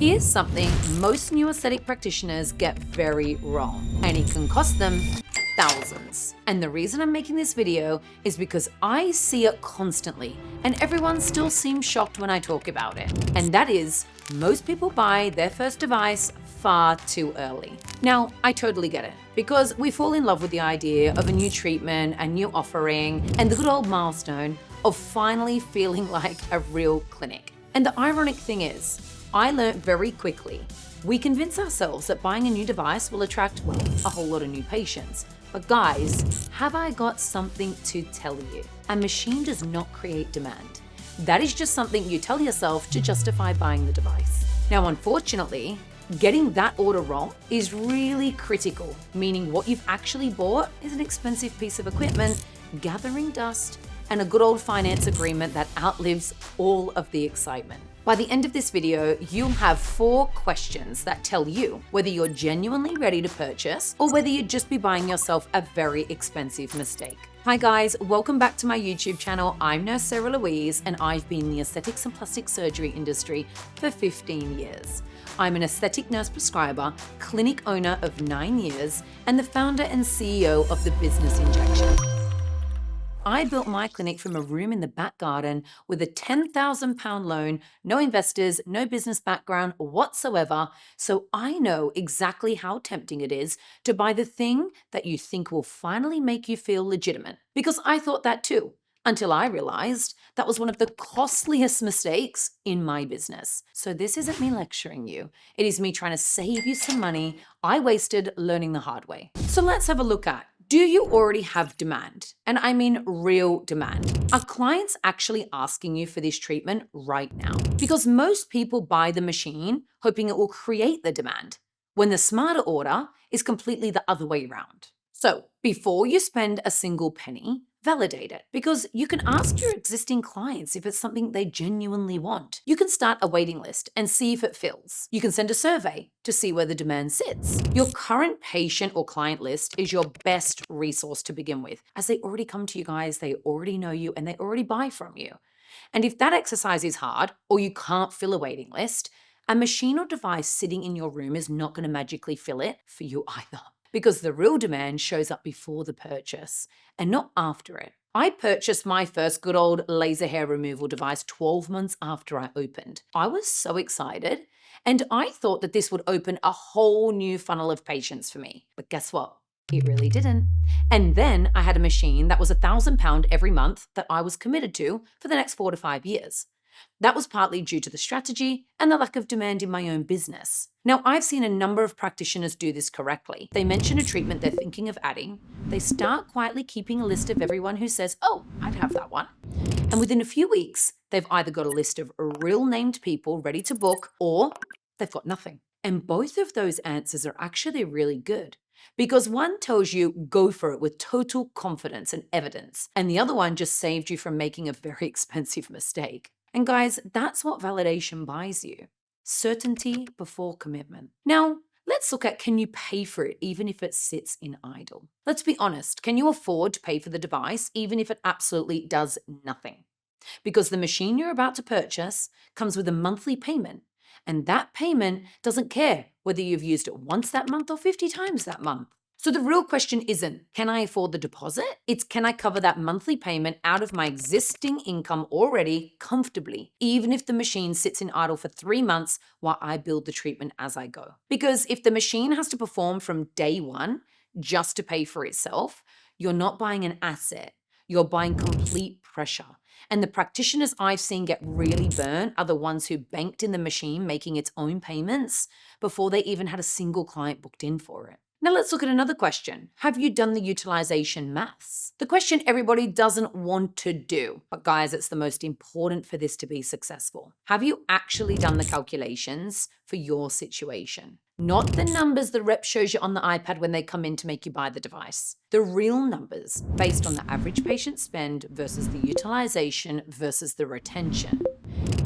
Here's something most new aesthetic practitioners get very wrong, and it can cost them thousands. And the reason I'm making this video is because I see it constantly, and everyone still seems shocked when I talk about it. And that is, most people buy their first device far too early. Now, I totally get it, because we fall in love with the idea of a new treatment, a new offering, and the good old milestone of finally feeling like a real clinic. And the ironic thing is, I learned very quickly, we convince ourselves that buying a new device will attract, well, a whole lot of new patients. But guys, have I got something to tell you? A machine does not create demand. That is just something you tell yourself to justify buying the device. Now, unfortunately, getting that order wrong is really critical, meaning what you've actually bought is an expensive piece of equipment, gathering dust, and a good old finance agreement that outlives all of the excitement. By the end of this video, you'll have 4 questions that tell you whether you're genuinely ready to purchase or whether you'd just be buying yourself a very expensive mistake. Hi guys, welcome back to my YouTube channel. I'm Nurse Sarah Louise, and I've been in the aesthetics and plastic surgery industry for 15 years. I'm an aesthetic nurse prescriber, clinic owner of 9 years, and the founder and CEO of the Business Injection. I built my clinic from a room in the back garden with a £10,000 loan, no investors, no business background whatsoever, so I know exactly how tempting it is to buy the thing that you think will finally make you feel legitimate. Because I thought that too, until I realized that was one of the costliest mistakes in my business. So this isn't me lecturing you, it is me trying to save you some money I wasted learning the hard way. So let's have a look at, do you already have demand? And I mean real demand. Are clients actually asking you for this treatment right now? Because most people buy the machine hoping it will create the demand, when the smarter order is completely the other way around. So before you spend a single penny, validate it, because you can ask your existing clients if it's something they genuinely want. You can start a waiting list and see if it fills. You can send a survey to see where the demand sits. Your current patient or client list is your best resource to begin with, as they already come to you guys, they already know you, and they already buy from you. And if that exercise is hard, or you can't fill a waiting list, a machine or device sitting in your room is not going to magically fill it for you either. Because the real demand shows up before the purchase and not after it. I purchased my first good old laser hair removal device 12 months after I opened. I was so excited, and I thought that this would open a whole new funnel of patients for me. But guess what? It really didn't. And then I had a machine that was £1,000 every month that I was committed to for the next 4 to 5 years. That was partly due to the strategy and the lack of demand in my own business. Now, I've seen a number of practitioners do this correctly. They mention a treatment they're thinking of adding. They start quietly keeping a list of everyone who says, oh, I'd have that one. And within a few weeks, they've either got a list of real named people ready to book, or they've got nothing. And both of those answers are actually really good, because one tells you go for it with total confidence and evidence, and the other one just saved you from making a very expensive mistake. And guys, that's what validation buys you. Certainty before commitment. Now, let's look at, can you pay for it even if it sits in idle? Let's be honest, can you afford to pay for the device even if it absolutely does nothing? Because the machine you're about to purchase comes with a monthly payment, and that payment doesn't care whether you've used it once that month or 50 times that month. So the real question isn't, can I afford the deposit? It's, can I cover that monthly payment out of my existing income already comfortably, even if the machine sits in idle for 3 months while I build the treatment as I go? Because if the machine has to perform from day one just to pay for itself, you're not buying an asset, you're buying complete pressure. And the practitioners I've seen get really burnt are the ones who banked in the machine making its own payments before they even had a single client booked in for it. Now let's look at another question. Have you done the utilization maths? The question everybody doesn't want to do, but guys, it's the most important for this to be successful. Have you actually done the calculations for your situation? Not the numbers the rep shows you on the iPad when they come in to make you buy the device. The real numbers based on the average patient spend versus the utilization versus the retention.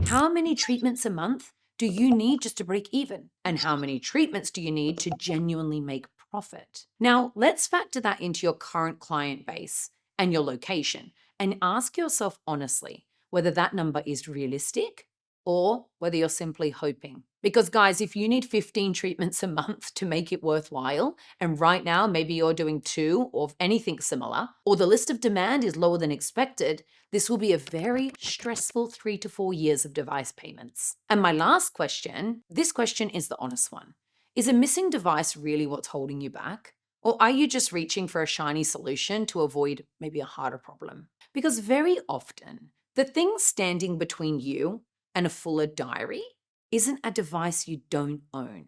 How many treatments a month do you need just to break even? And how many treatments do you need to genuinely make profit? Now, let's factor that into your current client base and your location and ask yourself honestly whether that number is realistic or whether you're simply hoping. Because guys, if you need 15 treatments a month to make it worthwhile, and right now maybe you're doing 2 or anything similar, or the list of demand is lower than expected, this will be a very stressful 3 to 4 years of device payments. And my last question, this question is the honest one. Is a missing device really what's holding you back? Or are you just reaching for a shiny solution to avoid maybe a harder problem? Because very often, the thing standing between you and a fuller diary isn't a device you don't own.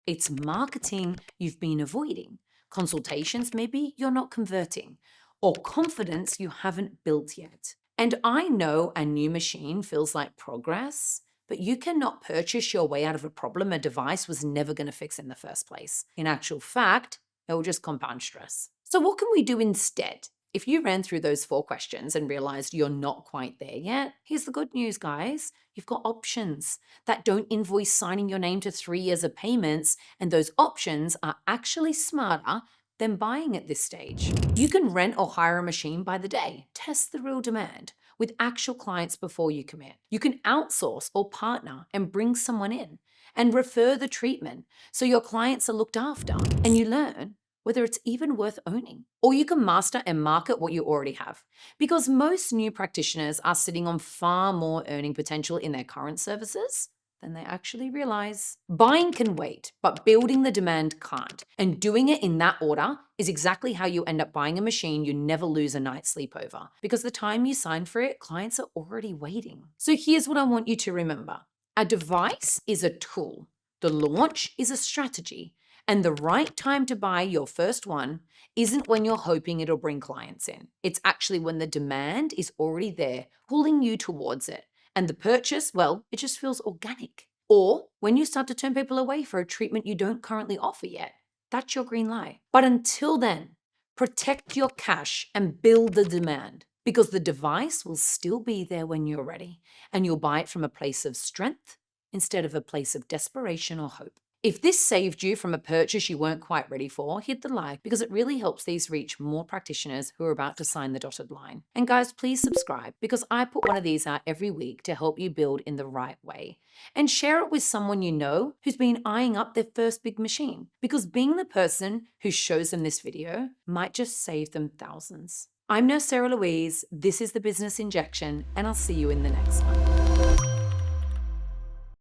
It's marketing you've been avoiding, consultations maybe you're not converting, or confidence you haven't built yet. And I know a new machine feels like progress, but you cannot purchase your way out of a problem a device was never going to fix in the first place. In actual fact, it will just compound stress. So what can we do instead? If you ran through those 4 questions and realized you're not quite there yet, here's the good news, guys. You've got options that don't invoice signing your name to 3 years of payments, and those options are actually smarter than buying at this stage. You can rent or hire a machine by the day. Test the real demand with actual clients before you commit. You can outsource or partner and bring someone in and refer the treatment so your clients are looked after and you learn whether it's even worth owning. Or you can master and market what you already have. Because most new practitioners are sitting on far more earning potential in their current services than they actually realize. Buying can wait, but building the demand can't. And doing it in that order is exactly how you end up buying a machine you never lose a night's sleep over. Because the time you sign for it, clients are already waiting. So here's what I want you to remember. A device is a tool. The launch is a strategy. And the right time to buy your first one isn't when you're hoping it'll bring clients in. It's actually when the demand is already there, pulling you towards it. And the purchase, well, it just feels organic. Or when you start to turn people away for a treatment you don't currently offer yet. That's your green light. But until then, protect your cash and build the demand, because the device will still be there when you're ready, and you'll buy it from a place of strength instead of a place of desperation or hope. If this saved you from a purchase you weren't quite ready for, hit the like, because it really helps these reach more practitioners who are about to sign the dotted line. And guys, please subscribe, because I put one of these out every week to help you build in the right way. And share it with someone you know who's been eyeing up their first big machine, because being the person who shows them this video might just save them thousands. I'm Nurse Sarah Louise, this is The Business Injection, and I'll see you in the next one.